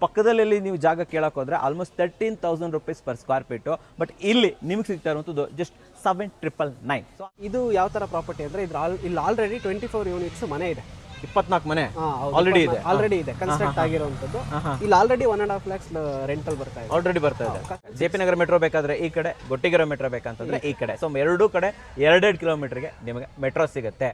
ಪಕ್ಕದಲ್ಲಿ ನೀವು ಜಾಗ ಕೇಳಕ್ಕೆ ಹೋದ್ರೆ almost 13,000 rupees per square feet. But ಇಲ್ಲಿ ನಿಮ್ಗೆ ಸಿಗ್ತಾ ಇರುವಂಥದ್ದು ಜಸ್ಟ್ 7,999. ಸೊ ಇದು ಯಾವ ತರ ಪ್ರಾಪರ್ಟಿ ಅಂದ್ರೆ ಇಲ್ಲಿ ಆಲ್ರೆಡಿ 24 ಯೂನಿಟ್ಸ್ ಮನೆ ಇದೆ. 24 ಮನೆ ಆಲ್ರೆಡಿ ಇದೆ ಕನ್ಸ್ಟ್ರಕ್ಟ್ ಆಗಿರುವಂತದ್ದು. ಇಲ್ಲಿ ಆಲ್ರೆಡಿ 1.5 lakhs ರೆಂಟಲ್ ಬರ್ತಾ ಇದೆ. ಆಲ್ರೆಡಿ ಬರ್ತಾ ಇದೆ. ಜೆಪಿ ನಗರ ಮೆಟ್ರೋ ಬೇಕಾದ್ರೆ ಈ ಕಡೆ, ಗೊಟ್ಟಿಗೆರೆ ಮೆಟ್ರೋ ಬೇಕಂತಂದ್ರೆ ಈ ಕಡೆ. ಸೊ ಎರಡೂ ಕಡೆ 2.5 ಕಿಲೋಮೀಟರ್ಗೆ ನಿಮಗೆ ಮೆಟ್ರೋ ಸಿಗುತ್ತೆ.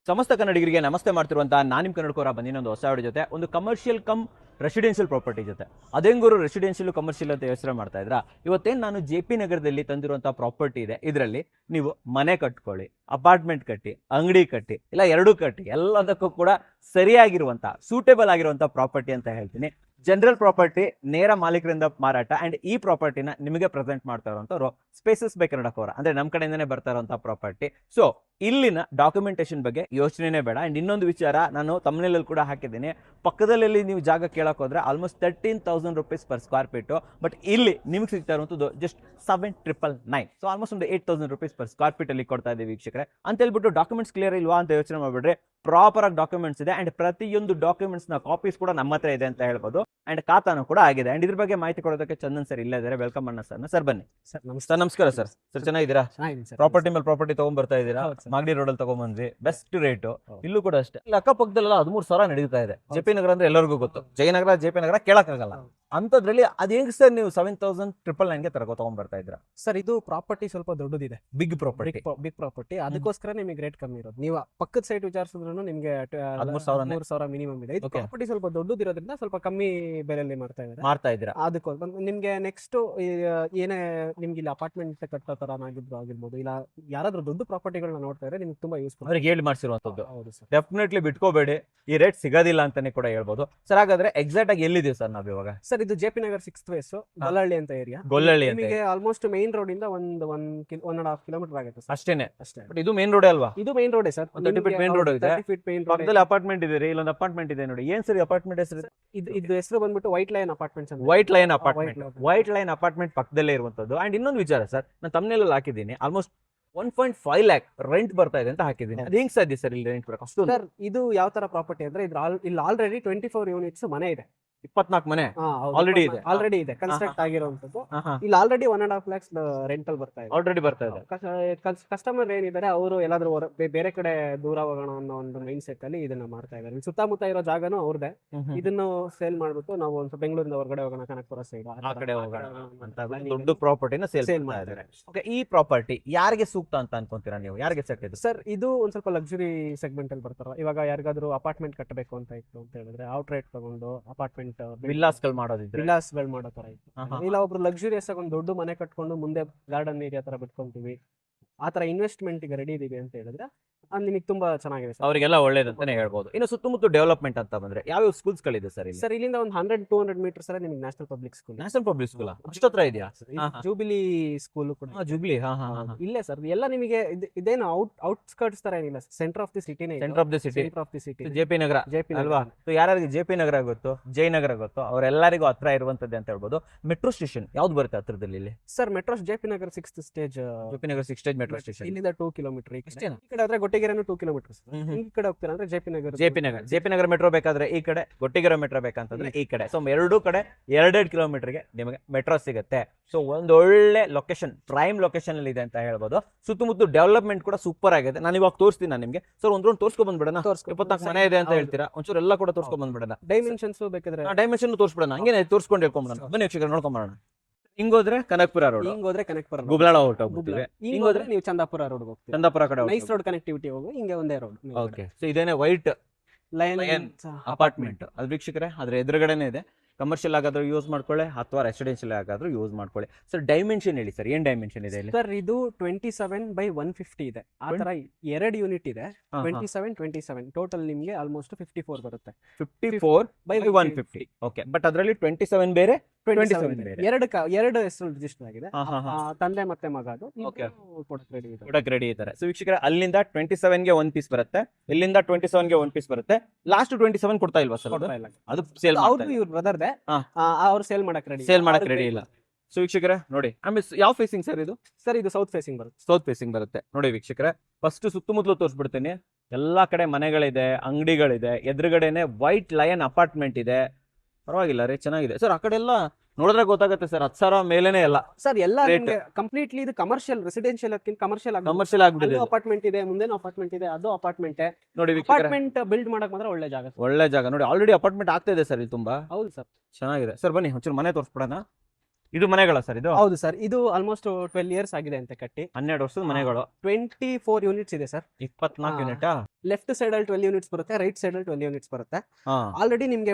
ಸಮಸ್ತ ಕನ್ನಡಿಗರಿಗೆ ನಮಸ್ತೆ ಮಾಡ್ತಿರುವಂತಹ ನಾನು ನಿಮ್ಮ ಕನ್ನಡಕೋರ ಬಂದಿನೊಂದು ಹೊಸ ವಿಡಿಯೋ ಜೊತೆ ಒಂದು ಕಮರ್ಷಿಯಲ್ ಕಮ್ ರೆಸಿಡೆನ್ಷಿಯಲ್ ಪ್ರಾಪರ್ಟಿ ಜೊತೆ. ಅದೇಂಗೂರು ರೆಸಿಡೆನ್ಷಿಯಲ್ ಕಮರ್ಷಿಯಲ್ ಅಂತ ಯೋಚನೆ ಮಾಡ್ತಾ ಇದ್ರ. ಇವತ್ತೇನು ನಾನು ಜೆಪಿ ನಗರದಲ್ಲಿ ತಂದಿರುವಂತಹ ಪ್ರಾಪರ್ಟಿ ಇದೆ, ಇದರಲ್ಲಿ ನೀವು ಮನೆ ಕಟ್ಕೊಳ್ಳಿ, ಅಪಾರ್ಟ್ಮೆಂಟ್ ಕಟ್ಟಿ, ಅಂಗಡಿ ಕಟ್ಟಿ, ಇಲ್ಲ ಎರಡೂ ಕಟ್ಟಿ, ಎಲ್ಲದಕ್ಕೂ ಕೂಡ ಸರಿಯಾಗಿರುವಂತಹ ಸೂಟೇಬಲ್ ಆಗಿರುವಂತಹ ಪ್ರಾಪರ್ಟಿ ಅಂತ ಹೇಳ್ತೀನಿ. ಜನರಲ್ ಪ್ರಾಪರ್ಟಿ, ನೇರ ಮಾಲೀಕರಿಂದ ಮಾರಾಟ. ಅಂಡ್ ಈ ಪ್ರಾಪರ್ಟಿನ ನಿಮಗೆ ಪ್ರೆಸೆಂಟ್ ಮಾಡ್ತಾ ಇರುವಂತವ್ರು ಸ್ಪೇಸಸ್ ಬೈ ಕನ್ನಡಕೋರ, ಅಂದ್ರೆ ನಮ್ಮ ಕಡೆಯಿಂದನೇ ಬರ್ತಾ ಇರುವಂತಹ ಪ್ರಾಪರ್ಟಿ. ಸೊ ಇಲ್ಲಿನ ಡಾಕ್ಯುಮೆಂಟೇಶನ್ ಬಗ್ಗೆ ಯೋಚನೆನೇ ಬೇಡ. ಅಂಡ್ ಇನ್ನೊಂದು ವಿಚಾರ, ನಾನು ತಮ್ಮನೇಲಲ್ಲಿ ಕೂಡ ಹಾಕಿದ್ದೀನಿ, ಪಕ್ಕದಲ್ಲಿ ನೀವು ಜಾಗ ಕೇಳಕ್ ಹೋದ್ರೆ almost 13,000 rupees per square feet. But ಇಲ್ಲಿ ನಿಮ್ಗೆ ಸಿಗ್ತಾ ಇರುವಂಥದ್ದು ಜಸ್ಟ್ 7,999. ಸೊ ಆಲ್ಮೋಸ್ಟ್ ಒಂದು 8,000 rupees per square feet ಅಲ್ಲಿ ಕೊಡ್ತಾ ಇದ್ದೀವಿ ವೀಕ್ಷಕರೇ. ಅಂತ ಹೇಳ್ಬಿಟ್ಟು ಡಾಕ್ಯುಮೆಂಟ್ಸ್ ಕ್ಲಿಯರ್ ಇಲ್ವಾ ಅಂತ ಯೋಚನೆ ಮಾಡ್ಬಿಡ್ರಿ. ಪ್ರಾಪರ್ ಆಗಿ ಡಾಕ್ಯುಮೆಂಟ್ಸ್ ಇದೆ. ಅಂಡ್ ಪ್ರತಿಯೊಂದು ಡಾಕ್ಯುಮೆಂಟ್ಸ್ ನ ಕಾಪೀಸ್ ಕೂಡ ನಮ್ಮ ಹತ್ರ ಇದೆ ಅಂತ ಹೇಳ್ಬೋದು. ಅಂಡ್ ಖಾತಾನು ಕೂಡ ಆಗಿದೆ. ಅಂಡ್ ಇದ್ರ ಬಗ್ಗೆ ಮಾಹಿತಿ ಕೊಡೋದಕ್ಕೆ ಚಂದನ್ ಸರ್ ಇಲ್ಲೇ ಇದ್ದಾರೆ. ವೆಲ್ಕಮ್ ಅಣ್ಣ ಸರ್. ಸರ್ ಬನ್ನಿ. ಸರ್ ನಮಸ್ತೆ. ನಮಸ್ಕಾರ ಸರ್. ಸರ್ ಚೆನ್ನಾಗಿದ್ದೀರಾ? ಪ್ರಾಪರ್ಟಿ ಮೇಲೆ ಪ್ರಾಪರ್ಟಿ ತಗೊಂಡ್ ಬರ್ತಾ ಇದ್ದೀರಾ. ಮಾಗಡಿ ರೋಡ್ ಅಲ್ಲಿ ತಗೊಂಡ್ಬಂದ್ವಿ, ಬೆಸ್ಟ್ ರೇಟ್. ಇಲ್ಲೂ ಕೂಡ ಅಷ್ಟೇ. ಇಲ್ಲಿ ಅಕ್ಕಪಕ್ಕದಲ್ಲೆಲ್ಲ 13,000 ನಡೀತಾ ಇದೆ. ಜೆಪಿ ನಗರ ಅಂದ್ರೆ ಎಲ್ಲರಿಗೂ ಗೊತ್ತು. ಜಯನಗರ, ಜೆಪಿ ನಗರ ಕೇಳಕ್ಕಾಗಲ್ಲ. ಅಂತದ್ರಲ್ಲಿ ಅದ್ ಹೆಂಗ್ ಸರ್ ನೀವು 7,999 ತಗೊಂಡ್ ಬರ್ತಾ ಇದ್ರ? ಸರ್ ಇದು ಪ್ರಾಪರ್ಟಿ ಸ್ವಲ್ಪ ದೊಡ್ಡದಿದೆ, ಬಿಗ್ ಪ್ರಾಪರ್ಟಿ. ಅದಕ್ಕೋಸ್ಕರ ನಿಮಗೆ ರೇಟ್ ಕಮ್ಮಿ ಇರೋದು. ನೀವು ಪಕ್ಕದ ಸೈಟ್ ವಿಚಾರಿಸಿದ್ರು ನಿಮ್ಗೆ 13,000 ಮಿನಿಮಮ್ ಇದೆ. ಇದು ಪ್ರಾಪರ್ಟಿ ಸ್ವಲ್ಪ ದೊಡ್ಡದಿರೋದ್ರಿಂದ ಸ್ವಲ್ಪ ಕಮ್ಮಿ ಬೆಲೆಯಲ್ಲಿ ಮಾಡ್ತಾ ಇದ್ದೀರಾ. ಅದಕ್ಕೋಸ್ಕರ ನಿಮ್ಗೆ ನೆಕ್ಸ್ಟ್ ಏನೇ ನಿಮ್ಗೆ ಇಲ್ಲಿ ಅಪಾರ್ಟ್ಮೆಂಟ್ ಕಟ್ಟೋ ತರ ಆಗಿರ್ಬೋದು, ಇಲ್ಲ ಯಾರಾದ್ರೂ ದೊಡ್ಡ ಪ್ರಾಪರ್ಟಿಗಳನ್ನ ನೋಡ್ತಾ ಇದ್ರೆ ನಿಮ್ಗೆ ತುಂಬಾ ಯೂಸ್ಫುಲ್. ಅವ್ರಿಗೆ ಹೇಳಿ ಮಾಡಿಸಿರುವಂತದ್ದು. ಹೌದು ಸರ್, ಡೆಫಿನೆಟ್ಲಿ ಬಿಟ್ಕೋಬೇಡಿ. ಈ ರೇಟ್ ಸಿಗೋದಿಲ್ಲ ಅಂತಾನೆ ಕೂಡ ಹೇಳ್ಬೋದು. ಸರ್ ಹಾಗಾದ್ರೆ ಎಕ್ಸಾಕ್ಟ್ ಆಗಿ ಎಲ್ಲಿದೀವಿ ಸರ್ ನಾವ್ ಇವಾಗ? ಸರ್ ಇದು JP Nagar 6th phase, Gollahalli ಅಂತ ಏರಿಯಾ. ಗೊಲ್ಲಹಳ್ಳಿ ನಿಮಗೆ ಆಲ್ಮೋಸ್ಟ್ ಮೇನ್ ರೋಡ್ ಇಂದ 1.5 ಕಿಲೋಮೀಟರ್ ಆಗುತ್ತೆ ಸರ್. ಅಷ್ಟೇ. ಬಟ್ ಇದು ಮೇನ್ ರೋಡ್ ಅಲ್ವಾ? ಇದು main road sir. 30 feet main road ಇದೆ. 30 ಫೀಟ್ ಮೇನ್ ರೋಡ್. ಪಕ್ಕದಲ್ಲಿ ಅಪಾರ್ಟ್ಮೆಂಟ್ ಇದೆ. ಇಲ್ಲೊಂದು ಅಪಾರ್ಟ್ಮೆಂಟ್ ಇದೆ ನೋಡಿ. ಏನ್ ಸರ್ ಅಪಾರ್ಟ್ಮೆಂಟ್ ಹೆಸರು? ಇದು ಹೆಸರು ಬಂದ್ಬಿಟ್ಟು ವೈಟ್ ಲೈನ್ ಅಪಾರ್ಟ್ಮೆಂಟ್ಸ್ ಅಂತ. ವೈಟ್ ಲೈನ್ ಅಪಾರ್ಟ್ಮೆಂಟ್ ಪಕ್ಕದಲ್ಲೇ ಇರುವಂತದ್ದು. ಅಂಡ್ ಇನ್ನೊಂದು ವಿಚಾರ ಸರ್, ನಾನು ತಮ್ಮನೇಲಿ ಹಾಕಿದ್ದೀನಿ, ಆಲ್ಮೋಸ್ಟ್ 1.5 lakh ರೆಂಟ್ ಬರ್ತಾ ಇದೆ ಅಂತ ಹಾಕಿದ್ದೀನಿ. ಅದು ಹೆಂಗ್ ಸಾಧ್ಯ ಸರ್ ಇಲ್ಲಿ ರೆಂಟ್ ಬರಕ್ಕೆ? ಸರ್ ಇದು ಯಾವ ತರ ಪ್ರಾಪರ್ಟಿ ಅಂದ್ರೆ ಇಲ್ಲಿ ಆಲ್ರೆಡಿ 24 ಯೂನಿಟ್ಸ್ ಮನೆ ಇದೆ. 24 ಮನೆ ಆಲ್ರೆಡಿ ಇದೆ ಕನ್ಸ್ಟ್ರಕ್ಟ್ ಆಗಿರುವಂತದ್ದು. ಇಲ್ಲಿ ಆಲ್ರೆಡಿ 1.5 lakhs ರೆಂಟಲ್ ಬರ್ತಾ ಇದೆ. ಕಸ್ಟಮರ್ ಏನಿದ್ದಾರೆ ಅವರು ಎಲ್ಲಾದ್ರೂ ಬೇರೆ ಕಡೆ ದೂರ ಹೋಗೋಣ ಅನ್ನೋ ಒಂದು ಮೈಂಡ್ ಸೆಟ್ ಅಲ್ಲಿ ಇದನ್ನ ಮಾಡ್ತಾ ಇದ್ದಾರೆ. ಸುತ್ತಮುತ್ತ ಇರೋ ಜಾಗನೂ ಅವ್ರದೇ. ಇದನ್ನು ಸೇಲ್ ಮಾಡ್ಬಿಟ್ಟು ನಾವು ಒಂದು ಬೆಂಗಳೂರಿಂದ ಹೊರಗಡೆ ಹೋಗೋಣ, ಕನಕಪುರ ಸೈಡ್ ಆ ಕಡೆ ಹೋಗೋಣ ಅಂತ ದೊಡ್ಡ ಪ್ರಾಪರ್ಟಿನ ಸೇಲ್ ಮಾಡ್ತಾ ಇದ್ದಾರೆ. ಓಕೆ, ಈ ಪ್ರಾಪರ್ಟಿ ಯಾರಿಗೆ ಸೂಕ್ತ ಅಂತ ಅನ್ಕೊಂತೀರಾ ನೀವು? ಯಾರಿಗೆ ಸೆಟ್ ಇದೆ ಸರ್? ಇದು ಒಂದ್ ಸ್ವಲ್ಪ ಲಕ್ಸುರಿ ಸೆಗ್ಮೆಂಟ್ ಅಲ್ಲಿ ಬರ್ತಾರ. ಇವಾಗ ಯಾರಿಗಾದ್ರೂ ಅಪಾರ್ಟ್ಮೆಂಟ್ ಕಟ್ಟಬೇಕು ಅಂತ ಇತ್ತು ಅಂತ ಹೇಳಿದ್ರೆ ಔಟ್ ರೇಟ್ ತಗೊಂಡು ಅಪಾರ್ಟ್ಮೆಂಟ್ ವಿಲ್ಲಾಸ್ಗಳು ಮಾಡೋದಿದ್ರೆ, ವಿಲ್ಲಾಸ್ಗಳು ಮಾಡೋ ತರ ಇತ್ತು. ಇಲ್ಲ ಒಬ್ರು ಲಕ್ಸುರಿಯಸ್ ಆಗಿ ಒಂದು ದೊಡ್ಡ ಮನೆ ಕಟ್ಕೊಂಡು ಮುಂದೆ ಗಾರ್ಡನ್ ಏರಿಯಾ ತರ ಬಿಟ್ಕೊಂತೀವಿ, ಆ ತರ ಇನ್ವೆಸ್ಟ್ಮೆಂಟ್ ಗೆ ರೆಡಿ ಇದೀವಿ ಅಂತ ಹೇಳಿದ್ರೆ ಅದು ನಿಮಗೆ ತುಂಬಾ ಚೆನ್ನಾಗಿದೆ ಸರ್. ಅವರಿಗೆಲ್ಲ ಒಳ್ಳೇದಂತಾನೆ ಹೇಳ್ಬೋದು. ಇನ್ನು ಸುತ್ತಮುತ್ತ ಡೆವಲಪ್ಮೆಂಟ್ ಅಂತ ಬಂದ್ರೆ ಯಾವ್ಯಾವ ಸ್ಕೂಲ್ಸ್ ಗಳಿದೆ ಸರ್ ಇಲ್ಲಿ? ಸರ್ ಇಲ್ಲಿಂದ ಒಂದು 100-200 ಮೀಟರ್ಸ್ ಅಲ್ಲ ನಿಮಗೆ ನ್ಯಾಷನಲ್ ಪಬ್ಲಿಕ್ ಸ್ಕೂಲ್. ಅಷ್ಟತ್ರ ಇದೆಯಾ? ಜೂಬಿಲಿ ಸ್ಕೂಲ್ ಕೂಡ. ಜೂಬಿಲಿ ಇಲ್ಲೇ ಸರ್. ಎಲ್ಲ ನಿಮಗೆ ಇದೇನು ಔಟ್ಸ್ಕರ್ಟ್ಸ್ ತರ ಏನಿಲ್ಲ, ಸೆಂಟರ್ ಆಫ್ ದಿ ಸಿಟಿನೇ. Centre of the city JP Nagar ಅಲ್ವಾ? ಯಾರಿಗೆ ಜೆಪಿ ನಗರ ಗೊತ್ತು, ಜಯನಗರ ಗೊತ್ತು, ಅವರೆಲ್ಲರಿಗೂ ಹತ್ರ ಇರುವಂತದ್ದೇ ಅಂತ ಹೇಳ್ಬೋದು. ಮೆಟ್ರೋ ಸ್ಟೇಷನ್ ಯಾವ್ದು ಬರುತ್ತೆ ಹತ್ರದಲ್ಲಿ ಇಲ್ಲಿ? ಸರ್ ಮೆಟ್ರೋ ಜೆಪಿ ನಗರ 6th stage. ಜೆಪಿ ನಗರ 6th stage ಮೆಟ್ರೋ ಸ್ಟೇಷನ್. ಇಲ್ಲಿಂದ 2 ಕಿಲೋಮೀಟರ್. ಈ ಕಡೆ ಆದ್ರೆ ಗೊಟ್ಟಿಗೆರೆನೂ 2 ಕಿಲೋಮೀಟರ್. ಈ ಕಡೆ ಹೋಗ್ತೀರಾ ಅಂದ್ರೆ ಜೆಪಿ ನಗರ ಮೆಟ್ರೋ ಬೇಕಾದ್ರೆ ಈ ಕಡೆ, ಗೊಟ್ಟಿಗೆರೆ ಮೆಟ್ರೋ ಬೇಕಂತಂದ್ರೆ ಈ ಕಡೆ. ಸೊ ಎರಡೂ ಕಡೆ 2.5 ಕಿಲೋಮೀಟರ್ಗೆ ನಿಮಗೆ ಮೆಟ್ರೋ ಸಿಗುತ್ತೆ. ಸೊ ಒಂದು ಒಳ್ಳೆ ಲೊಕೇಶನ್, ಪ್ರೈಮ್ ಲೊಕೇಶನ್ ಅಲ್ಲಿ ಇದೆ ಅಂತ ಹೇಳ್ಬೋದು. ಸುತ್ತಮುತ್ತ ಡೆವಲಪ್ಮೆಂಟ್ ಕೂಡ ಸೂಪರ್ ಆಗಿದೆ. ನಾನು ಇವಾಗ ತೋರಿಸ್ತೀನಿ ನಾನು ನಿಮಗೆ. ಸರ್ ಒಂದ್ ರೌಂಡ್ ತೋರ್ಸ್ಕೊ ಬಂದ್ಬಿಡೋಣ. 24 ಮನೆ ಇದೆ ಅಂತ ಹೇಳ್ತೀರಾ, ಒಂಚೂರು ಎಲ್ಲ ಕೂಡ ತೋರ್ಸ್ಕೊ ಬಂದ್ಬಿಡೋಣ. ಡೈಮೆನ್ಷನ್ಸ್ ಬೇಕಾದ್ರೆ ಡೈಮೆನ್ಷನ್ ತೋರಿಸ್ಬಿಡೋಣ. ಹಂಗೆ ತೋರಿಸ್ಕೊಂಡು ಹೇಳ್ಕೊಂಡ್ಬಿಡೋಣ. ಬನ್ನಿ ವೀಕ್ಷಕರು ನೋಡ್ಕೊಂಬರೋಣ. ಹಿಂಗೋದ್ರೆ ಕನಕಪುರ ರೋಡ್, ಹಿಂಗೋದ್ರೆ ಕನಕಪುರ, ಗುಬ್ಲಾಳ ಹೊರಟೋಗ್ಬಿಡ್ತೀವಿ. ಹಿಂಗೋದ್ರೆ ನೀವು ಚಂದಾಪುರ ರೋಡ್ ಹೋಗ್ತೀವಿ. ಚಂದಾಪುರ ಕಡೆ ನೈಸ್ ರೋಡ್ ಕನೆಕ್ಟಿವಿಟಿ ಹೋಗಿ ಹಿಂಗೆ ಒಂದೇ ರೋಡ್. ಓಕೆ, ಸೊ ಇದೇನೆ ವೈಟ್ ಲಯನ್ ಅಪಾರ್ಟ್ಮೆಂಟ್. ಅದು ವೀಕ್ಷಕರೇ ಅದ್ರ ಎದುರುಗಡೆನೆ ಇದೆ. ಕಮರ್ಷಿಯಲ್ ಆಗಾದ್ರೂ ಯೂಸ್ ಮಾಡ್ಕೊಳ್ಳಿ ಅಥವಾ ರೆಸಿಡೆನ್ಷಿಯಲ್ ಆಗಾದ್ರೂ ಯೂಸ್ ಮಾಡ್ಕೊಳ್ಳಿ. ಸರ್ ಡೈಮೆನ್ಷನ್ ಹೇಳಿ ಸರ್, ಏನ್ ಡೈಮೆನ್ಷನ್ ಇದೆ ಇಲ್ಲಿ? ಸರ್ ಇದು 27/150 ಇದೆ. ಆ ತರ 2 ಯೂನಿಟ್ ಇದೆ. 27 ಟೋಟಲ್ ನಿಮಗೆ ಆಲ್ಮೋಸ್ಟ್ 54 ಬರುತ್ತೆ. 54/150. ಓಕೆ, ಬಟ್ ಅದರಲ್ಲಿ 27 ಬೇರೆ, 27 ಬೇರೆ. ಎರಡು ಹೆಸರು ರಿಜಿಸ್ಟರ್ ಆಗಿದೆ. ತಂದೆ ಮತ್ತೆ ಮಗ ಅದು Okay. ಕೊಡಕ್ಕೆ ರೆಡಿ ಇದೆ. ಕೊಡಕ್ ರೆಡಿ ಇದ್ದಾರೆ. ಸೊ ವೀಕ್ಷಕರ ಅಲ್ಲಿಂದ 27ಗೆ ಒಂದ್ ಪೀಸ್ ಬರುತ್ತೆ, ಇಲ್ಲಿಂದ 27ಗೆ ಒಂದ್ ಪೀಸ್ ಬರುತ್ತೆ. ಲಾಸ್ಟ್ 27 ಕೊಡ್ತಾ ಇಲ್ವಾ ಸರ್? ಕೊಡ್ತಾ ಇಲ್ಲ. ಅದು ಸೇಲ್ ಅವ್ರದ್ದು ಇವ್ರ ಬ್ರದರ್ದೆ, ಹಾ. ಅವ್ರು ಸೇಲ್ ಮಾಡಕ್ ರೆಡಿ ಸೇಲ್ ಮಾಡಕ್ ರೆಡಿ ಇಲ್ಲ. ಸೊ ವೀಕ್ಷಕರ ನೋಡಿ, ಆಮೇಲೆ ಯಾವ ಫೇಸಿಂಗ್ ಸರ್ ಇದು? ಸರ್ ಇದು ಸೌತ್ ಫೇಸಿಂಗ್ ಬರುತ್ತೆ. ಸೌತ್ ಫೇಸಿಂಗ್ ಬರುತ್ತೆ. ನೋಡಿ ವೀಕ್ಷಕರ, ಫಸ್ಟ್ ಸುತ್ತಮುತ್ತಲು ತೋರಿಸ್ಬಿಡ್ತೀನಿ. ಎಲ್ಲಾ ಕಡೆ ಮನೆಗಳಿದೆ, ಅಂಗಡಿಗಳಿದೆ, ಎದುರುಗಡೆನೆ ವೈಟ್ ಲಯನ್ ಅಪಾರ್ಟ್ಮೆಂಟ್ ಇದೆ. ಪರವಾಗಿಲ್ಲ ರೀ, ಚೆನ್ನಾಗಿದೆ ಸರ್. ಆ ಕಡೆ ಎಲ್ಲ ನೋಡಿದ್ರೆ ಗೊತ್ತಾಗುತ್ತೆ ಸರ್, 10,000 ಮೇಲೇನೆ ಎಲ್ಲ ಸರ್. ಎಲ್ಲ Rate. ಕಂಪ್ಲೀಟ್ಲಿ ಇದು ಕಮರ್ಷಿಯಲ್, ರೆಸಿಡೆನ್ಶಿಯಲ್ ಕಮರ್ಷಿಯಲ್ ಕಮರ್ಷಿಯಲ್ ಆಗ್ಬಿಟ್ಟಿದೆ. ಅಪಾರ್ಟ್ಮೆಂಟ್ ಇದೆ, ಮುಂದೆನೂ ಅಪಾರ್ಟ್ಮೆಂಟ್ ಇದೆ, ಅದು ಅಪಾರ್ಟ್ಮೆಂಟ್. ನೋಡಿ ವೀಕ್ಷಕರ, ಅಪಾರ್ಟ್ಮೆಂಟ್ ಬಿಲ್ಡ್ ಮಾಡಕ್ ಮಾತ್ರ ಒಳ್ಳೆ ಜಾಗ. ಒಳ್ಳೆ ಜಾಗ. ನೋಡಿ ಆಲ್ರೆಡಿ ಅಪಾರ್ಟ್ಮೆಂಟ್ ಆಗ್ತಾ ಇದೆ ಸರ್ ಇಲ್ಲಿ ತುಂಬಾ ಹೌದು ಸರ್, ಚೆನ್ನಾಗಿದೆ. ಸರ್ ಬನ್ನಿ ಒಂಚೂರು ಮನೆ ತೋರಿಸ್ಬಿಡೋಣ. ಇದು ಮನೆಗಳ ಸರ್? ಇದು ಹೌದು ಸರ್. ಇದು ಆಲ್ಮೋಸ್ಟ್ 12 ಇಯರ್ಸ್ ಆಗಿದೆ ಅಂತ ಕಟ್ಟಿ. 12 ವರ್ಷದ ಮನೆಗಳು. 24 ಯೂನಿಟ್ಸ್ ಇದೆ ಸರ್. 24 ಯೂನಿಟ್. ಲೆಫ್ಟ್ ಸೈಡ್ ಅಲ್ಲಿ 12 ಯೂನಿಟ್ಸ್ ಬರುತ್ತೆ, ರೈಟ್ ಸೈಡ್ ಅಲ್ಲಿ 12 ಯೂನಿಟ್ಸ್ ಬರುತ್ತೆ. ಆಲ್ರೆಡಿ ನಿಮ್ಗೆ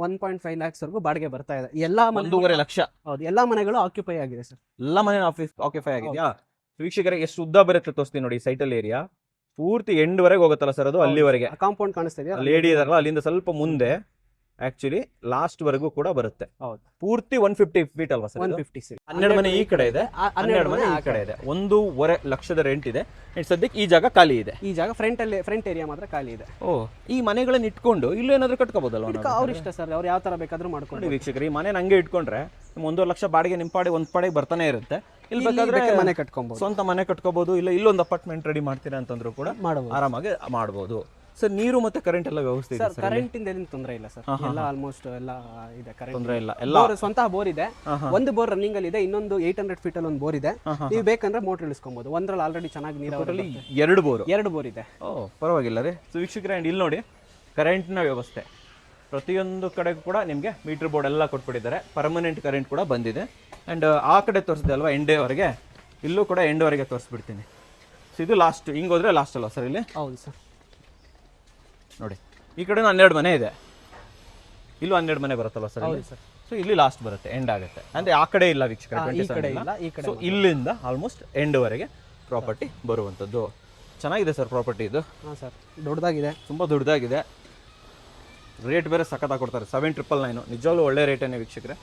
1.5 lakhs ವರೆಗೂ ಬಾಡಿಗೆ ಬರ್ತಾ ಇದೆ. ಎಲ್ಲಾ 1.5 ಲಕ್ಷ. ಹೌದು, ಎಲ್ಲಾ ಮನೆಗಳು ಆಕ್ಯುಪೈ ಆಗಿದೆ ಸರ್. ಎಲ್ಲ ಮನೆ ಆಕ್ಯುಪೈ ಆಗಿದೆಯಾ? ವೀಕ್ಷಕರಿಗೆ ಎಷ್ಟು ಉದ್ದ ಬರುತ್ತೆ ತೋರಿಸ್ತೀನಿ ನೋಡಿ. ಸೈಟಲ್ ಏರಿಯಾ ಪೂರ್ತಿ ಎಂಡ್ ವರೆಗೆ ಹೋಗುತ್ತಲ್ಲ ಸರ್, ಅದು ಅಲ್ಲಿವರೆಗೆ. ಕಾಂಪೌಂಡ್ ಕಾಣಿಸ್ತಾ ಇದೆಯಾ? ಲೇಡಿ ಇದಾರಲ್ಲ, ಅಲ್ಲಿಂದ ಸ್ವಲ್ಪ ಮುಂದೆ ಆಕ್ಚುಲಿ ಲಾಸ್ಟ್ ವರೆಗೂ ಕೂಡ ಬರುತ್ತೆ. ಹೌದು, ಪೂರ್ತಿ 150 ಫೀಟ್ ಅಲ್ವಾ ಸರ್? 150. 12 ಮನೆ ಈ ಕಡೆ ಇದೆ, 12 ಮನೆ ಈ ಕಡೆ ಇದೆ. 1.5 ಲಕ್ಷದ ರೆಂಟ್ ಇದೆ. ಸದ್ಯಕ್ಕೆ ಈ ಜಾಗ ಖಾಲಿ ಇದೆ. ಈ ಜಾಗ ಫ್ರಂಟ್ ಏರಿಯಾ ಮಾತ್ರ ಖಾಲಿ ಇದೆ. ಓ, ಈ ಮನೆಗಳನ್ನ ಇಟ್ಕೊಂಡು ಇಲ್ಲೂ ಏನಾದ್ರು ಕಟ್ಕೋಬಹುದಲ್ವಾ? ಅವ್ರ ಇಷ್ಟ ಸರ್, ಅವ್ರು ಯಾವ ತರ ಬೇಕಾದ್ರೂ ಮಾಡ್ಕೊಂಡು. ನೋಡಿ ವೀಕ್ಷಕರು, ಈ ಮನೆ ಹಂಗೆ ಇಟ್ಕೊಂಡ್ರೆ 1.5 ಲಕ್ಷ ಬಾಡಿಗೆ ನಿಮ್ಮ ಪಾಡಿ ಒಂದ್ ಪಾಡಿಗೆ ಬರ್ತಾನೆ ಇರುತ್ತೆ. ಇಲ್ಲಿ ಬೇಕಾದ್ರೆ ಮನೆ ಕಟ್ಕೊಬಹುದು, ಸ್ವಂತ ಮನೆ ಕಟ್ಕೋಬಹುದು. ಇಲ್ಲ ಇಲ್ಲೊಂದು ಅಪಾರ್ಟ್ಮೆಂಟ್ ರೆಡಿ ಮಾಡ್ತೀರಾ ಅಂತಂದ್ರು ಕೂಡ ಆರಾಮಾಗಿ ಮಾಡಬಹುದು. ಸರ್ ನೀರು ಮತ್ತೆ ಕರೆಂಟ್ ಎಲ್ಲ ವ್ಯವಸ್ಥೆ ಇದೆ ಸರ್? ಕರೆಂಟ್ ಇಂದ ಏನು ತೊಂದರೆ ಇಲ್ಲ ಸರ್, ಎಲ್ಲ ಆಲ್ಮೋಸ್ಟ್ ಎಲ್ಲ ಇದೆ. ಕರೆಂಟ್ ತೊಂದರೆ ಇಲ್ಲ. ಎಲ್ಲ ಸ್ವಂತ ಬೋರ್ ಇದೆ. ಒಂದು ಬೋರ್ ರನ್ನಿಂಗ್ ಅಲ್ಲಿ ಇದೆ, ಇನ್ನೊಂದು 800 ಫೀಟ್ ಅಲ್ಲಿ ಒಂದು ಬೋರ್ ಇದೆ. ನೀವು ಬೇಕಂದ್ರೆ ಮೋಟರ್ ಇಳಿಸ್ಕೊಬಹುದು. ಒಂದ್ರಲ್ಲಿ ಆಲ್ರೆಡಿ ಚೆನ್ನಾಗಿ ನೀರಾವರಿ. 2 ಬೋರ್ ಇದೆ. ಓ, ಪರವಾಗಿಲ್ಲ ರೀ. ಸೊ ವೀಕ್ಷಕರೇ, ಅಂಡ್ ಇಲ್ಲಿ ನೋಡಿ ಕರೆಂಟ್ನ ವ್ಯವಸ್ಥೆ ಪ್ರತಿಯೊಂದು ಕಡೆಗೂ ಕೂಡ ನಿಮಗೆ ಮೀಟರ್ ಬೋರ್ಡ್ ಎಲ್ಲ ಕೊಟ್ಬಿಟ್ಟಿದ್ದಾರೆ. ಪರ್ಮನೆಂಟ್ ಕರೆಂಟ್ ಕೂಡ ಬಂದಿದೆ. ಅಂಡ್ ಆ ಕಡೆ ತೋರಿಸಿದೆ ಅಲ್ವಾ ಎಂಡೇವರೆಗೆ, ಇಲ್ಲೂ ಕೂಡ ಎಂಡ್ವರೆಗೆ ತೋರಿಸ್ಬಿಡ್ತೀನಿ. ಸೊ ಇದು ಲಾಸ್ಟ್, ಹಿಂಗೆ ಹೋದ್ರೆ ಲಾಸ್ಟ್ ಅಲ್ವಾ ಸರ್ ಇಲ್ಲಿ? ಹೌದು ಸರ್. ನೋಡಿ ಈ ಕಡೆ 12 ಮನೆ ಇದೆ, ಇಲ್ಲೂ 12 ಮನೆ ಬರುತ್ತಲ್ವ ಸರ್? ಹೌದು ಸರ್. ಸೊ ಇಲ್ಲಿ ಲಾಸ್ಟ್ ಬರುತ್ತೆ, ಎಂಡ್ ಆಗುತ್ತೆ. ಅಂದ್ರೆ ಆ ಕಡೆ ಇಲ್ಲ ವೀಕ್ಷಕರ, ಈ ಕಡೆ ಇಲ್ಲ, ಈ ಕಡೆ. ಸೊ ಇಲ್ಲಿಂದ ಆಲ್ಮೋಸ್ಟ್ ಎಂಡ್ ವರೆಗೆ ಪ್ರಾಪರ್ಟಿ ಬರುವಂಥದ್ದು. ಚೆನ್ನಾಗಿದೆ ಸರ್ ಪ್ರಾಪರ್ಟಿ ಇದು. ಹಾಂ ಸರ್, ದೊಡ್ಡದಾಗಿದೆ, ತುಂಬ ದೊಡ್ಡದಾಗಿದೆ. ರೇಟ್ ಬೇರೆ ಸಖತ್ತಾಗಿ ಕೊಡ್ತಾರೆ, 7,999. ನಿಜವಾಗ್ಲೂ ಒಳ್ಳೆ ರೇಟೇನೆ ವೀಕ್ಷಕರೇ.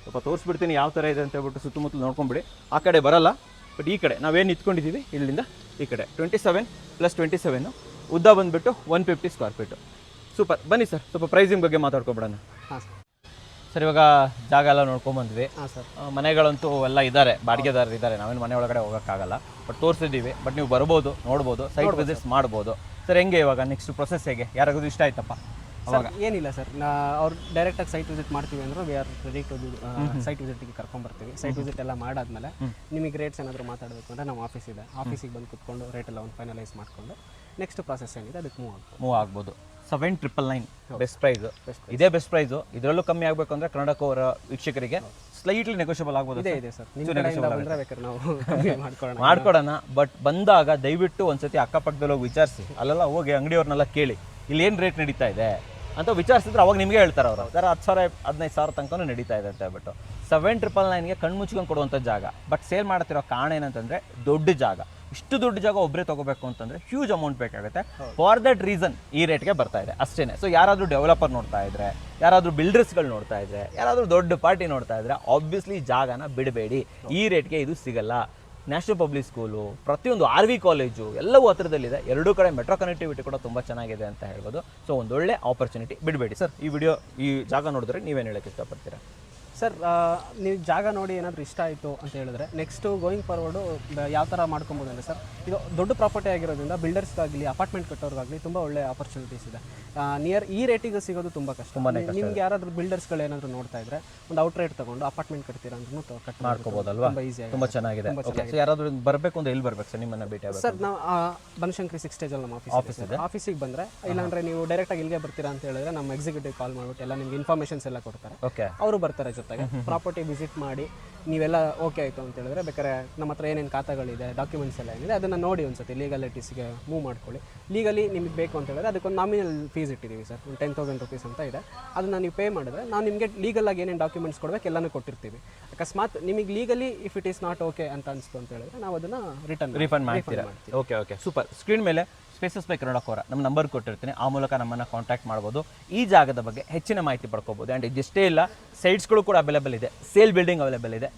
ಸ್ವಲ್ಪ ತೋರಿಸ್ಬಿಡ್ತೀನಿ ಯಾವ ಥರ ಇದೆ ಅಂತ ಹೇಳ್ಬಿಟ್ಟು ಸುತ್ತಮುತ್ತಲು ನೋಡ್ಕೊಂಬಿಡಿ. ಆ ಕಡೆ ಬರಲ್ಲ, ಬಟ್ ಈ ಕಡೆ ನಾವೇನು ನಿಂತ್ಕೊಂಡಿದ್ದೀವಿ ಇಲ್ಲಿಂದ ಈ ಕಡೆ 27 + 27 ಉದ್ದ ಬಂದುಬಿಟ್ಟು 150 ಸ್ಕ್ವೇರ್ ಫೀಟು. ಸೂಪರ್. ಬನ್ನಿ ಸರ್, ಸ್ವಲ್ಪ ಪ್ರೈಸಿಂಗ್ ಬಗ್ಗೆ ಮಾತಾಡ್ಕೊಬಿಡೋಣ. ಹಾಂ ಸರ್. ಸರ್ ಇವಾಗ ಜಾಗ ಎಲ್ಲ ನೋಡ್ಕೊಂಬಂದ್ವಿ. ಹಾಂ ಸರ್. ಮನೆಗಳಂತೂ ಎಲ್ಲ ಇದ್ದಾರೆ, ಬಾಡಿಗೆದಾರರು ಇದ್ದಾರೆ. ನಾವೇನು ಮನೆ ಒಳಗಡೆ ಹೋಗೋಕ್ಕಾಗಲ್ಲ, ಬಟ್ ತೋರಿಸಿದ್ದೀವಿ. ಬಟ್ ನೀವು ಬರ್ಬೋದು, ನೋಡ್ಬೋದು, ಸೈಟ್ ವಿಸಿಟ್ಸ್ ಮಾಡ್ಬೋದು. ಸರ್ ಹೆಂಗೆ ಇವಾಗ ನೆಕ್ಸ್ಟ್ ಪ್ರೊಸೆಸ್ ಹೇಗೆ? ಯಾರಿಗೂ ಇಷ್ಟ ಆಯ್ತಪ್ಪ ಅವಾಗ? ಏನಿಲ್ಲ ಸರ್, ಅವ್ರು ಡೈರೆಕ್ಟಾಗಿ ಸೈಟ್ ವಿಸಿಟ್ ಮಾಡ್ತೀವಿ ಅಂದ್ರೆ we are ready to site ವಿಸಿಟ್ಗೆ ಕರ್ಕೊಂಡ್ಬರ್ತೀವಿ. ಸೈಟ್ ವಿಸಿಟ್ ಎಲ್ಲ ಮಾಡಾದ್ಮೇಲೆ ನಿಮಗೆ ರೇಟ್ಸ್ ಏನಾದರೂ ಮಾತಾಡಬೇಕು ಅಂದರೆ ನಮ್ಮ ಆಫೀಸ್ ಇದೆ, ಆಫೀಸಿಗೆ ಬಂದು ಕುತ್ಕೊಂಡು ರೇಟ್ ಎಲ್ಲ ಒಂದು ಫೈನಲೈಸ್ ಮಾಡಿಕೊಂಡು ನೆಕ್ಸ್ಟ್ ಪ್ರಾಸೆಸ್ ಏನಿದೆ ಅದಕ್ಕೆ ಮೂವ್ ಆಗ್ಬೋದು. 7,999 ಬೆಸ್ಟ್ ಪ್ರೈಸು. ಇದೇ ಬೆಸ್ಟ್ ಪ್ರೈಸು. ಇದರಲ್ಲೂ ಕಮ್ಮಿ ಆಗಬೇಕು ಅಂದರೆ ಕನ್ನಡಕವರ ವೀಕ್ಷಕರಿಗೆ ಸ್ಲೈಟ್ಲಿ ನೆಗೋಷಿಯಬಲ್ ಆಗ್ಬೋದು. ಇದೆ ಸರ್, ಬೇಕಾದ್ರೆ ನಾವು ಮಾಡ್ಕೊಡೋಣ. ಬಟ್ ಬಂದಾಗ ದಯವಿಟ್ಟು ಒಂದ್ಸತಿ ಅಕ್ಕಪಕ್ಕದಲ್ಲಿ ಹೋಗಿ ವಿಚಾರಿಸಿ, ಅಲ್ಲೆಲ್ಲ ಹೋಗಿ ಅಂಗಡಿಯವ್ರನ್ನೆಲ್ಲ ಕೇಳಿ ಇಲ್ಲಿ ಏನು ರೇಟ್ ನಡೀತಾ ಇದೆ ಅಂತ ವಿಚಾರಿಸಿದ್ರೆ ಅವಾಗ ನಿಮಗೆ ಹೇಳ್ತಾರೆ ಅವರು. ಸರ್ 10,000 15,000 ತನಕ ನಡೀತಾ ಇದೆ ಅಂತ ಹೇಳ್ಬಿಟ್ಟು 7,999ಗೆ ಕಣ್ಣು ಮುಚ್ಕೊಂಡು ಕೊಡುವಂಥ ಜಾಗ. ಬಟ್ ಸೇಲ್ ಮಾಡ್ತಿರೋ ಕಾರಣ ಏನಂತಂದರೆ ದೊಡ್ಡ ಜಾಗ. ಇಷ್ಟು ದೊಡ್ಡ ಜಾಗ ಒಬ್ಬರೇ ತಗೋಬೇಕು ಅಂತಂದರೆ ಹ್ಯೂಜ್ ಅಮೌಂಟ್ ಬೇಕಾಗುತ್ತೆ. ಫಾರ್ ದಟ್ ರೀಸನ್ ಈ ರೇಟ್ಗೆ ಬರ್ತಾ ಇದೆ ಅಷ್ಟೇ. ಸೊ ಯಾರಾದರೂ ಡೆವಲಪರ್ ನೋಡ್ತಾ ಇದ್ರೆ, ಯಾರಾದರೂ ಬಿಲ್ಡರ್ಸ್ಗಳು ನೋಡ್ತಾ ಇದ್ರೆ, ಯಾರಾದರೂ ದೊಡ್ಡ ಪಾರ್ಟಿ ನೋಡ್ತಾ ಇದ್ರೆ ಆಬ್ವಿಯಸ್ಲಿ ಜಾಗನ ಬಿಡಬೇಡಿ. ಈ ರೇಟ್ಗೆ ಇದು ಸಿಗಲ್ಲ. ನ್ಯಾಷನಲ್ ಪಬ್ಲಿಕ್ ಸ್ಕೂಲು, ಪ್ರತಿಯೊಂದು RV ಕಾಲೇಜು ಎಲ್ಲವೂ ಹತ್ರದಲ್ಲಿದೆ. ಎರಡೂ ಕಡೆ ಮೆಟ್ರೋ ಕನೆಕ್ಟಿವಿಟಿ ಕೂಡ ತುಂಬ ಚೆನ್ನಾಗಿದೆ ಅಂತ ಹೇಳ್ಬೋದು. ಸೊ ಒಂದೊಳ್ಳೆ ಆಪರ್ಚುನಿಟಿ, ಬಿಡಬೇಡಿ. ಸರ್ ಈ ಜಾಗ ನೋಡಿದ್ರೆ ನೀವೇನು ಹೇಳೋಕ್ಕೆ ಇಷ್ಟಪಡ್ತೀರಾ? ಸರ್, ನೀವು ಜಾಗ ನೋಡಿ ಏನಾದರೂ ಇಷ್ಟ ಆಯಿತು ಅಂತ ಹೇಳಿದ್ರೆ ನೆಕ್ಸ್ಟು ಗೋಯಿಂಗ್ ಫಾರ್ವರ್ಡು ಯಾವ ಥರ ಮಾಡ್ಕೊಬೋದು ಅಂದರೆ ಸರ್, ಇದು ದೊಡ್ಡ ಪ್ರಾಪರ್ಟಿ ಆಗಿರೋದ್ರಿಂದ ಬಿಲ್ಡರ್ಸ್ಗಾಗಲಿ ಅಪಾರ್ಟ್ಮೆಂಟ್ ಕಟ್ಟೋರ್ಗಾಗಲಿ ತುಂಬ ಒಳ್ಳೆ ಆಪರ್ಚುನಿಟೀಸ್ ಇದೆ. ನಿಯರ್ ಈ ರೇಟಿಗೆ ಸಿಗೋದು ತುಂಬ ಕಷ್ಟ. ನಿಮ್ಗೆ ಯಾರಾದರೂ ಬಿಲ್ಡರ್ಸ್ಗಳು ಏನಾದರೂ ನೋಡ್ತಾ ಇದ್ರೆ ಒಂದು ಔಟ್ ರೇಟ್ ತಗೊಂಡು ಅಪಾರ್ಟ್ಮೆಂಟ್ ಕಟ್ತೀರಾ ಅಂದ್ರೂ ಕಟ್ ಮಾಡ್ಕೋಬೋದಲ್ವಾ? ತುಂಬ ಈಸಿಯಾಗಿ, ತುಂಬ ಚೆನ್ನಾಗಿದೆ. ಯಾರಾದರೂ ಬರಬೇಕು ಅಂದ್ರೆ ಎಲ್ಲಿ ಬರಬೇಕು ಸರ್ ನಿಮ್ಮನ್ನ ಭೇಟಿ ಆಗಬೇಕು? ಸರ್, ನಾವು ಬನಶಂಕರಿ 6 ಸ್ಟೇಜಲ್ಲಿ ನಮ್ಮ ಆಫೀಸ್ ಇದೆ. ಆಫೀಸಿಗೆ ಬಂದರೆ, ಇಲ್ಲಾಂದರೆ ನೀವು ಡೈರೆಕ್ಟಾಗಿ ಇಲ್ಲಿಗೆ ಬರ್ತೀರಾ ಅಂತ ಹೇಳಿದ್ರೆ ನಮ್ಮ ಎಕ್ಸಿಕ್ಯೂಟಿವ್ ಕಾಲ್ ಮಾಡಿಬಿಟ್ಟು ಎಲ್ಲ ನಿಮ್ಗೆ ಇನ್ಫಾರ್ಮೇಷನ್ಸ್ ಎಲ್ಲ ಕೊಡ್ತಾರೆ. ಓಕೆ, ಅವರು ಬರ್ತಾರೆ ಜೊತೆಗೆ. ಪ್ರಾಪರ್ಟಿ ವಿಸಿಟ್ ಮಾಡಿ ನೀವೆಲ್ಲ ಓಕೆ ಆಯಿತು ಅಂತ ಹೇಳಿದ್ರೆ ಬೇಕಾದ್ರೆ ನಮ್ಮ ಹತ್ರ ಏನೇನು ಖಾತೆಗಳಿದೆ, ಡಾಕ್ಯುಮೆಂಟ್ಸ್ ಎಲ್ಲ ಏನಿದೆ ಅದನ್ನು ನೋಡಿ ಒಂದ್ಸತಿ ಲೀಗಲಿಟೀಸ್ಗೆ ಮೂವ್ ಮಾಡ್ಕೊಳ್ಳಿ. ಲೀಗಲಿ ನಿಮಗೆ ಬೇಕು ಅಂತ ಹೇಳಿದ್ರೆ ಅದಕ್ಕೊಂದು ನಾಮಿನಲ್ ಫೀಸ್ ಇಟ್ಟಿದ್ದೀವಿ ಸರ್, 10,000 rupees ಅಂತ ಇದೆ. ಅದನ್ನು ನೀವು ಪೇ ಮಾಡಿದ್ರೆ ನಾವು ನಿಮಗೆ ಲೀಗಲಾಗಿ ಏನೇನು ಡಾಕ್ಯುಮೆಂಟ್ಸ್ ಕೊಡಬೇಕು ಎಲ್ಲನೂ ಕೊಟ್ಟಿರ್ತೀವಿ. ಅಕಸ್ಮಾತ್ ನಿಮಗೆ legally if it is not okay ಅಂತ ಅನಿಸ್ತು ಅಂತ ಹೇಳಿದ್ರೆ ನಾವು ಅದನ್ನು ರಿಫಂಡ್ ಮಾಡ್ತೀರಾ? Okay, super. ಸ್ಕ್ರೀನ್ ಮೇಲೆ ಸ್ಪೇಸಸ್ ಬೈ ಕನ್ನಡಕೋರ ನಮ್ಮ ನಂಬರ್ ಕೊಟ್ಟಿರ್ತೀನಿ, ಆ ಮೂಲಕ ನಮ್ಮನ್ನು ಕಾಂಟ್ಯಾಕ್ಟ್ ಮಾಡ್ಬೋದು. ಈ ಜಾಗದ ಬಗ್ಗೆ ಹೆಚ್ಚಿನ ಮಾಹಿತಿ ಪಡ್ಕೋಬೋದು. ಆ್ಯಂಡ್ ಇದಿಷ್ಟೇ ಇಲ್ಲ, ಸೈಟ್ಸ್ಗಳು ಕೂಡ ಅವೈಲೇಬಲ್ ಇದೆ, ಸೇಲ್ ಬಿಲ್ಡಿಂಗ್ ಅವೈಲೇಬಲ್ ಇದೆ,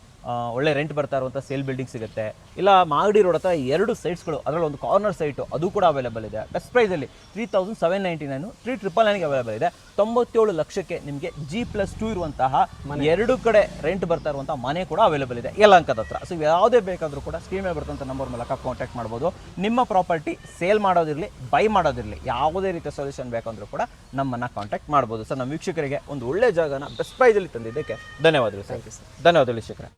ಒಳ್ಳೆ ರೆಂಟ್ ಬರ್ತಾ ಇರುವಂಥ ಸೇಲ್ ಬಿಲ್ಡಿಂಗ್ ಸಿಗುತ್ತೆ. ಇಲ್ಲ ಮಾಗಡಿ ರೋಡ್ ಹತ್ರ 2 ಸೈಟ್ಸ್ಗಳು, ಅದರಲ್ಲಿ ಒಂದು ಕಾರ್ನರ್ ಸೈಟು ಅದು ಕೂಡ ಅವೈಲೇಬಲ್ ಇದೆ. ಬೆಸ್ಟ್ ಪ್ರೈಸಲ್ಲಿ 3799, 3999ಗೆ ಅವೈಲೇಬಲ್ ಇದೆ. 97 ಲಕ್ಷಕ್ಕೆ ನಿಮಗೆ G+2 ಇರುವಂತಹ 2 ಕಡೆ ರೆಂಟ್ ಬರ್ತಾ ಇರುವಂಥ ಮನೆ ಕೂಡ ಅವೈಲೇಬಲ್ ಇದೆ ಯಲಹಂಕದ ಹತ್ರ. ಸೊ ಯಾವುದೇ ಬೇಕಾದರೂ ಕೂಡ ಸ್ಕ್ರೀನ್ ಮೇಲೆ ಬರ್ತಂಥ ನಂಬರ್ ಮೂಲಕ ಕಾಂಟ್ಯಾಕ್ಟ್ ಮಾಡ್ಬೋದು. ನಿಮ್ಮ ಪ್ರಾಪರ್ಟಿ ಸೇಲ್ ಮಾಡೋದಿರಲಿ, ಬೈ ಮಾಡೋದಿರಲಿ, ಯಾವುದೇ ರೀತಿಯ ಸೊಲ್ಯೂಷನ್ ಬೇಕಂದ್ರೂ ಕೂಡ ನಮ್ಮನ್ನು ಕಾಂಟ್ಯಾಕ್ಟ್ ಮಾಡ್ಬೋದು. ಸರ್, ನಮ್ಮ ವೀಕ್ಷಕರಿಗೆ ಒಂದು ಒಳ್ಳೆ ಜಾಗನ ಬೆಸ್ಟ್ ಪ್ರೈಸಲ್ಲಿ ತಂದಿದ್ದಕ್ಕೆ ಧನ್ಯವಾದಗಳು ಸರ್. ಧನ್ಯವಾದಗಳು ವೀಕ್ಷಕರೇ.